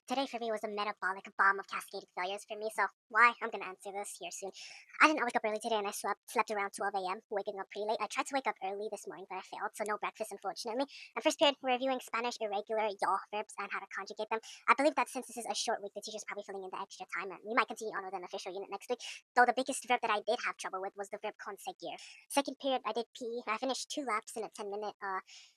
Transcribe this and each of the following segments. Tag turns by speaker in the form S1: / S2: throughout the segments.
S1: Today for me was a metabolic bomb of cascading failures for me, so why? I'm gonna answer this here soon. I did not wake up early today and I slept around 12 a.m., waking up pretty late. I tried to wake up early this morning, but I failed, so no breakfast, unfortunately. And first period, we're reviewing Spanish irregular yaw verbs and how to conjugate them. I believe that since this is a short week, the teacher's probably filling in the extra time, and we might continue on with an official unit next week. Though the biggest verb that I did have trouble with was the verb conseguir. Second period, I did PE. I finished 2 laps in a 10-minute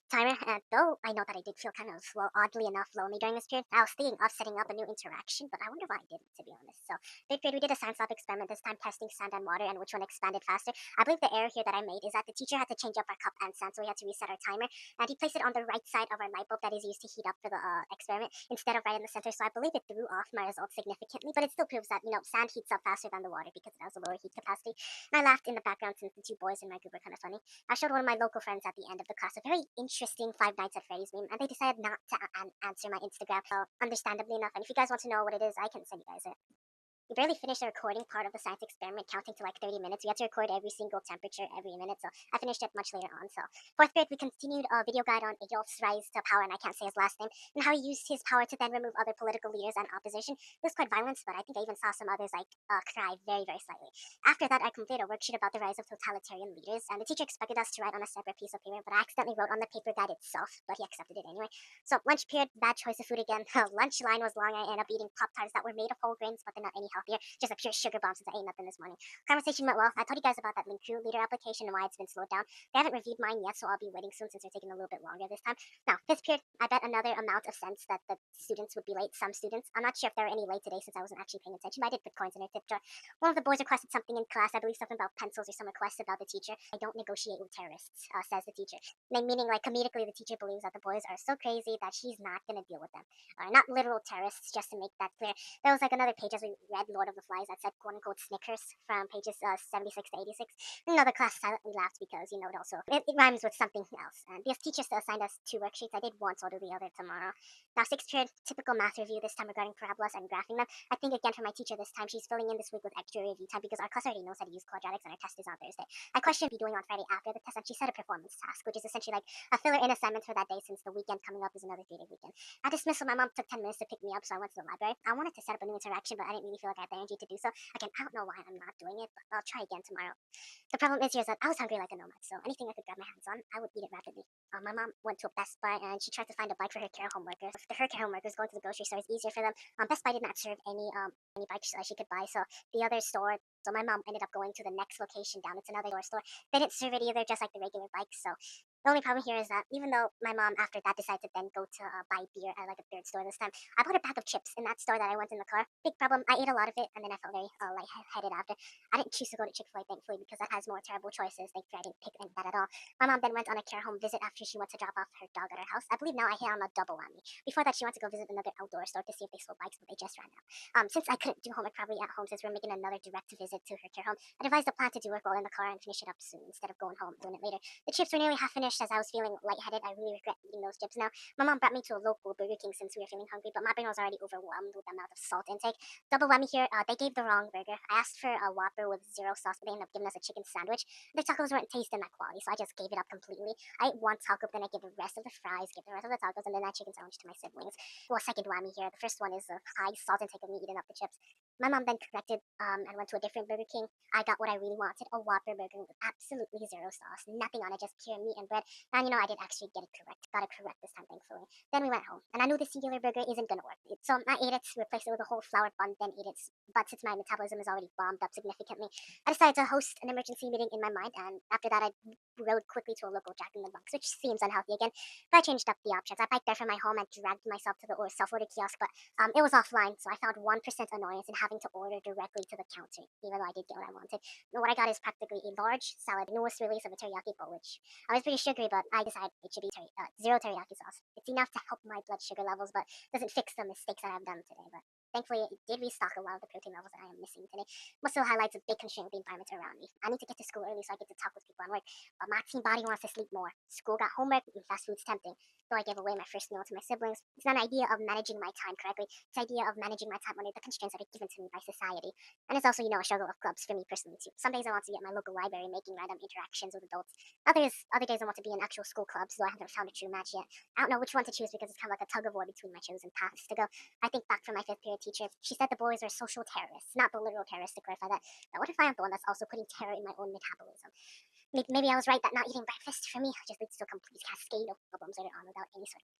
S1: timer, and though I know that I did feel kind of, well, oddly enough, lonely during this period, I was thinking of setting up a new interaction, but I wonder why I didn't, to be honest. So, third period, we did a science lab experiment, this time testing sand and water and which one expanded faster. I believe the error here that I made is that the teacher had to change up our cup and sand, so we had to reset our timer, and he placed it on the right side of our light bulb that is used to heat up for the experiment instead of right in the center, so I believe it threw off my results significantly, but it still proves that, sand heats up faster than the water because it has a lower heat capacity. And I laughed in the background since the two boys in my group were kind of funny. I showed one of my local friends at the end of the class a very interesting Five Nights at Freddy's meme, and they decided not to answer my Instagram. So, understandably enough, and if you guys want to know what it is, I can send you guys it. We barely finished the recording part of the science experiment, counting to like 30 minutes. We had to record every single temperature every minute, so I finished it much later on. So, fourth period, we continued a video guide on Adolf's rise to power, and I can't say his last name, and how he used his power to then remove other political leaders and opposition. It was quite violent, but I think I even saw some others cry very, very slightly. After that, I completed a worksheet about the rise of totalitarian leaders, and the teacher expected us to write on a separate piece of paper, but I accidentally wrote on the paper guide itself, but he accepted it anyway. So, lunch period, bad choice of food again. Lunch line was long. I ended up eating Pop Tarts that were made of whole grains, but they're not any healthier. Just a pure sugar bomb since I ate nothing this morning. Conversation went well. I told you guys about that link crew leader application and why it's been slowed down. They haven't reviewed mine yet, so I'll be waiting soon since they're taking a little bit longer this time. Now, fifth period, I bet another amount of cents that the students would be late. Some students. I'm not sure if there were any late today since I wasn't actually paying attention, but I did put coins in their tip jar. One of the boys requested something in class. I believe something about pencils or some request about the teacher. I don't negotiate with terrorists, says the teacher. Meaning, like, comedically, the teacher believes that the boys are so crazy that she's not going to deal with them. Not literal terrorists, just to make that clear. There was like another page as we read Lord of the Flies that said quote unquote Snickers from pages 76 to 86. Another class silently laughed because, it rhymes with something else. And because teachers still assigned us 2 worksheets, I did one, so I'll do the other tomorrow. Now, sixth period, typical math review, this time regarding parabolas and graphing them. I think again for my teacher this time, she's filling in this week with extra review time because our class already knows how to use quadratics and our test is on Thursday. I questioned be doing on Friday after the test, and she said a performance task, which is essentially like a filler in assignment for that day since the weekend coming up is another 3-day weekend. At dismissal, my mom took 10 minutes to pick me up, so I went to the library. I wanted to set up a new interaction, but I didn't really feel like I had the energy to do so. Again, I don't know why I'm not doing it, but I'll try again tomorrow. The problem is here is that I was hungry like a nomad, so anything I could grab my hands on, I would eat it rapidly. My mom went to a Best Buy and she tried to find a bike for her care home workers. Her care home workers going to the grocery store is easier for them. Best Buy did not serve any bikes she could buy, so the other store. So my mom ended up going to the next location down. It's another store. They didn't serve it either, just like the regular bikes. So the only problem here is that even though my mom after that decided to then go to buy beer at like a third store this time, I bought a bag of chips in that store that I went in the car. Big problem. I ate a lot of it and then I felt very lightheaded after. I didn't choose to go to Chick-fil-A, thankfully, because that has more terrible choices. Thankfully, I didn't pick that at all. My mom then went on a care home visit after she went to drop off her dog at her house. I believe now I hit on a double whammy. Before that, she went to go visit another outdoor store to see if they sold bikes, but they just ran out. Since I couldn't do homework probably at home, since we're making another direct visit to her care home, I devised a plan to do work while in the car and finish it up soon instead of going home doing it later. The chips were nearly half finished as I was feeling lightheaded. I really regret eating those chips now. My mom brought me to a local Burger King since we were feeling hungry, but my brain was already overwhelmed with the amount of salt intake. Double whammy here. They gave the wrong burger. I asked for a Whopper with zero sauce, but they ended up giving us a chicken sandwich. The tacos weren't tasting that quality, so I just gave it up completely. I ate one taco, then I gave the rest of the fries, gave the rest of the tacos, and then that chicken sandwich to my siblings. Well, second whammy here. The first one is the high salt intake of me eating up the chips. My mom then corrected and went to a different Burger King. I got what I really wanted, a Whopper burger with absolutely zero sauce, nothing on it, just pure meat and bread. And I did actually get it correct. Got it correct this time, thankfully. Then we went home, and I knew the singular burger isn't gonna work. So I ate it, replaced it with a whole flour bun, then ate it. But since my metabolism is already bombed up significantly, I decided to host an emergency meeting in my mind, and after that I rode quickly to a local Jack in the Box, which seems unhealthy again. But I changed up the options. I biked there from my home and dragged myself to the self-order kiosk, but it was offline, so I found 1% annoyance in having to order directly to the counter, even though I did get what I wanted. And what I got is practically a large salad, newest release of a teriyaki bowl, which I was pretty sugary, but I decided it should be zero teriyaki sauce. It's enough to help my blood sugar levels, but doesn't fix the mistakes that I've done today. But Thankfully, it did restock a lot of the protein levels that I am missing today. But still highlights a big constraint with the environment around me. I need to get to school early so I get to talk with people on work. But my teen body wants to sleep more. School got homework and fast food's tempting. Though I gave away my first meal to my siblings, it's not an idea of managing my time correctly. It's an idea of managing my time under the constraints that are given to me by society. And it's also, a struggle of clubs for me personally too. Some days I want to be at my local library making random interactions with adults. Other days I want to be in actual school clubs, though I haven't found a true match yet. I don't know which one to choose because it's kind of like a tug of war between my chosen paths to go. I think back from my fifth period teacher. She said the boys are social terrorists, not the literal terrorists to clarify that. But what if I am the one that's also putting terror in my own metabolism? Maybe I was right that not eating breakfast for me just leads to a complete cascade of problems later on without any sort of